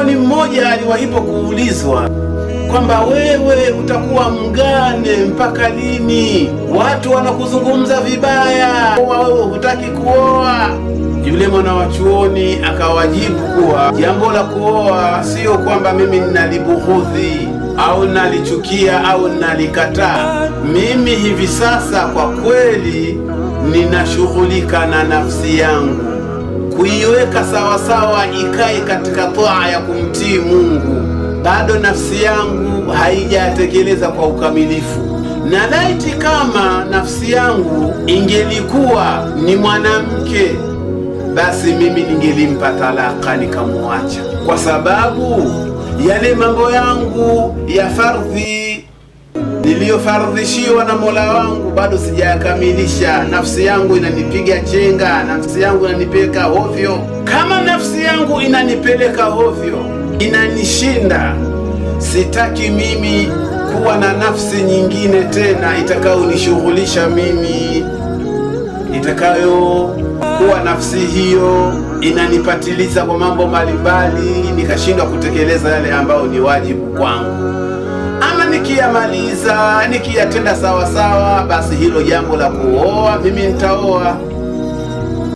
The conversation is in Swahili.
Mwanachuoni mmoja aliwahipo kuulizwa kwamba wewe utakuwa mgane mpaka lini? Watu wanakuzungumza vibaya, wewe hutaki kuoa. Yule mwanachuoni akawajibu kuwa jambo la kuoa sio kwamba mimi ninalibughudhi au nalichukia au nalikataa. Mimi hivi sasa kwa kweli ninashughulika na nafsi yangu, kuiweka sawasawa ikae katika taa ya kumtii Mungu. Bado nafsi yangu haijatekeleza kwa ukamilifu, na laiti kama nafsi yangu ingelikuwa ni mwanamke, basi mimi ningelimpa talaka nikamuacha, kwa sababu yale mambo yangu ya fardhi niliyofardhishiwa na Mola wangu bado sijayakamilisha. Nafsi yangu inanipiga chenga, nafsi yangu inanipeleka hovyo. Kama nafsi yangu inanipeleka hovyo, inanishinda, sitaki mimi kuwa na nafsi nyingine tena itakayonishughulisha mimi, itakayokuwa nafsi hiyo inanipatiliza kwa mambo mbalimbali, nikashindwa kutekeleza yale ambayo ni wajibu kwangu. Ama nikiyamaliza, nikiyatenda sawa sawa, basi hilo jambo la kuoa mimi nitaoa.